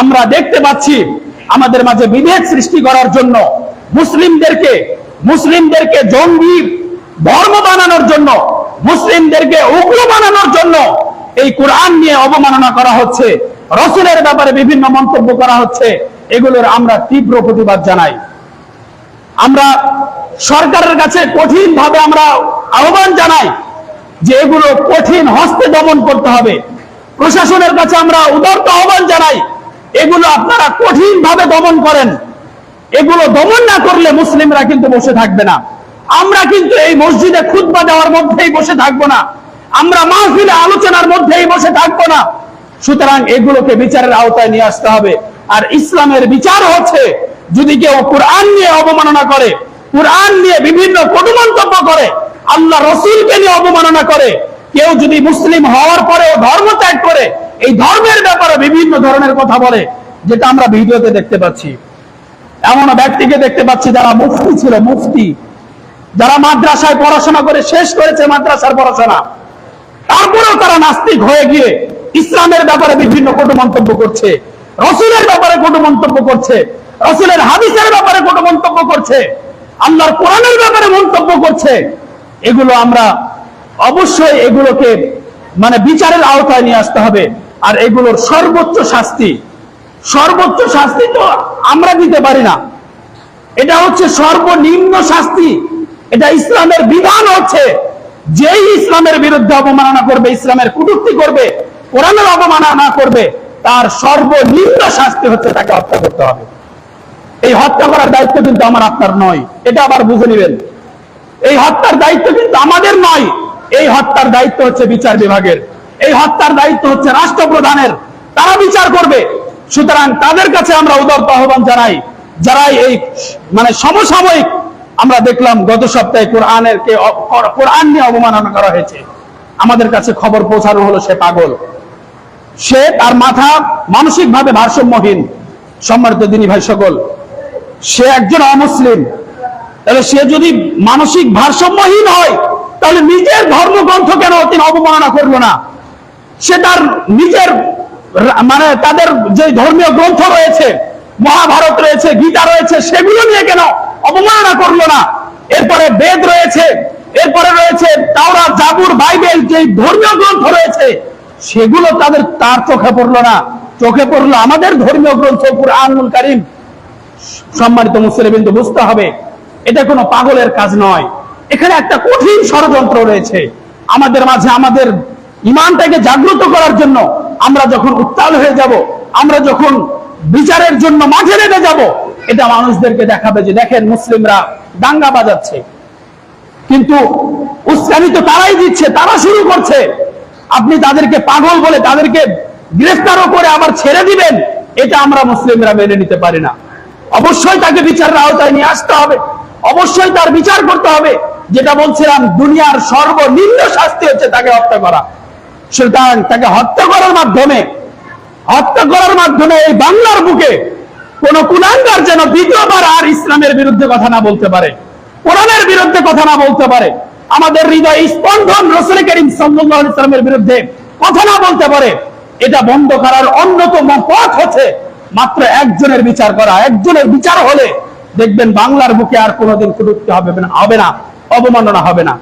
আমরা দেখতে পাচ্ছি আমাদের মাঝে বিভেদ সৃষ্টি করার জন্য, মুসলিমদেরকে জঙ্গি ধর্ম বানানোর জন্য, মুসলিমদেরকে উগ্র বানানোর জন্য এই কোরআন নিয়ে অবমাননা করা হচ্ছে, রাসূলের ব্যাপারে বিভিন্ন মন্তব্য করা হচ্ছে। এগুলোর আমরা তীব্র প্রতিবাদ জানাই। আমরা সরকারের কাছে কঠিন ভাবে আমরা আহ্বান জানাই যে এগুলো কঠিন হস্তে দমন করতে হবে। প্রশাসনের কাছে আমরা উদারত আহ্বান জানাই, এগুলো আপনারা কঠিন ভাবে দমন করেন। এগুলো দমন না করলে মুসলিমরা কিন্তু বসে থাকবে না। আমরা কিন্তু এই মসজিদে খুতবা দেওয়ার মধ্যেই বসে থাকবো না, আমরা মাহফিলে আলোচনার মধ্যেই বসে থাকবো না। সুতরাং এগুলোকে বিচারের আওতায় নিয়ে আসতে হবে। আর ইসলামের বিচার হচ্ছে, যদি কেউ কোরআন নিয়ে অবমাননা করে, কোরআন নিয়ে বিভিন্ন কটু মন্তব্য করে, আল্লাহ রাসূলকে নিয়ে অবমাননা করে, কেউ যদি মুসলিম হওয়ার পরেও ধর্ম ত্যাগ করে, এই ধর্মের ব্যাপারে বিভিন্ন ধরনের কথা বলে, যেটা আমরা ভিডিওতে দেখতে পাচ্ছি। এমন ব্যক্তিকে দেখতে পাচ্ছি যারা মুফতি ছিল, যারা মাদ্রাসায় পড়াশোনা করে শেষ করেছে মাদ্রাসার পড়াশোনা, তারপরেও তারা নাস্তিক হয়ে গিয়ে ইসলামের ব্যাপারে বিভিন্ন কটু মন্তব্য করছে, রাসূলের ব্যাপারে কটু মন্তব্য করছে, রাসূলের হাদিসের ব্যাপারে কটু মন্তব্য করছে, আল্লাহর কোরআনের ব্যাপারে মন্তব্য করছে। এগুলো আমরা অবশ্যই এগুলোকে বিচারের আওতায় নিয়ে আসতে হবে। আর এগুলোর সর্বোচ্চ শাস্তি তো আমরা দিতে পারি না, এটা হচ্ছে সর্বনিম্ন শাস্তি। এটা ইসলামের বিধান হচ্ছে, যেই ইসলামের বিরুদ্ধে অবমাননা করবে, ইসলামের কটূক্তি করবে, কোরআনের অবমাননা করবে, তার সর্বনিম্ন শাস্তি হচ্ছে তাকে হত্যা করতে হবে। এই হত্যা করার দায়িত্ব কিন্তু আমার আপনার নয়, এটা আবার বুঝে নেবেন। এই হত্যার দায়িত্ব কিন্তু আমাদের নয়, এই হত্যার দায়িত্ব হচ্ছে বিচার বিভাগের, এই হত্যার দায়িত্ব হচ্ছে রাষ্ট্রপ্রধানের, তারা বিচার করবে। সুতরাং তাদের কাছে আমরা উদারত আহ্বান জানাই, যারা এই সমসাময়িক আমরা দেখলাম গত সপ্তাহে কোরআন নিয়ে অবমাননা করা হয়েছে, আমাদের কাছে খবর পৌঁছানো হলো সে পাগল, সে তার মাথা মানসিকভাবে ভারসাম্যহীন। সম্মানিত দিনী ভাই সকল, সে একজন অমুসলিম, তাহলে সে যদি মানসিক ভারসাম্যহীন হয়, তাহলে নিজের ধর্মগ্রন্থ কেন তিনি অবমাননা করলো না? সে তার নিজের তাদের যে ধর্মীয় গ্রন্থ রয়েছে, মহাভারত রয়েছে, গীতা রয়েছে, সেগুলো নিয়ে কেন অবমাননা করলো না? এরপরে বেদ রয়েছে, এরপরে রয়েছে তাওরাত, জাবুর, বাইবেল, যে ধর্মীয় গ্রন্থ রয়েছে, সেগুলো তার চোখে পড়লো না। চোখে পড়লো আমাদের ধর্মীয় গ্রন্থ কুরআনুল কারীম। সম্মানিত মুসলিমবৃন্দ, বুঝতে হবে এটা কোনো পাগলের কাজ নয়, এখানে একটা কঠিন ষড়যন্ত্র রয়েছে। আমাদের মাঝে আমাদের ঈমানটাকে জাগ্রত করার জন্য আমরা যখন উত্তাল হয়ে যাব, আমরা যখন বিচারের জন্য মাঠে নেমে যাব, এটা মানুষদেরকে দেখাবে যে দেখেন মুসলিমরা দাঙ্গা বাজাচ্ছে, কিন্তু উস্কানি তো তারাই দিচ্ছে, তারা শুরু করছে। আপনি তাদেরকে পাগল বলে তাদেরকে গ্রেফতারও করে আবার ছেড়ে দিবেন, এটা আমরা মুসলিমরা মেনে নিতে পারি না। অবশ্যই তাকে বিচারের আওতায় নিয়ে আসতে হবে, অবশ্যই তার বিচার করতে হবে। যেটা বলছিলাম, দুনিয়ার সর্বনিম্ন শাস্তি হচ্ছে তাকে হত্যা করা। সুতরাং তাকে হত্যা করার মাধ্যমে এই বাংলার বুকে কোন কুলাঙ্গার যেন দ্বিতীয়বার আর ইসলামের বিরুদ্ধে কথা না বলতে পারে, কোরআনের বিরুদ্ধে কথা না বলতে পারে, আমাদের হৃদয় স্পন্দন রাসূল করিম সাল্লাল্লাহু আলাইহি ওয়াসাল্লামের বিরুদ্ধে কথা না বলতে পারে। এটা বন্ধ করার অন্যতম পথ হচ্ছে মাত্র একজনের বিচার করা। একজনের বিচার হলে দেখবেন বাংলার বুকে আর কোনোদিন কটূক্তি হবে না, অবমাননা হবে না।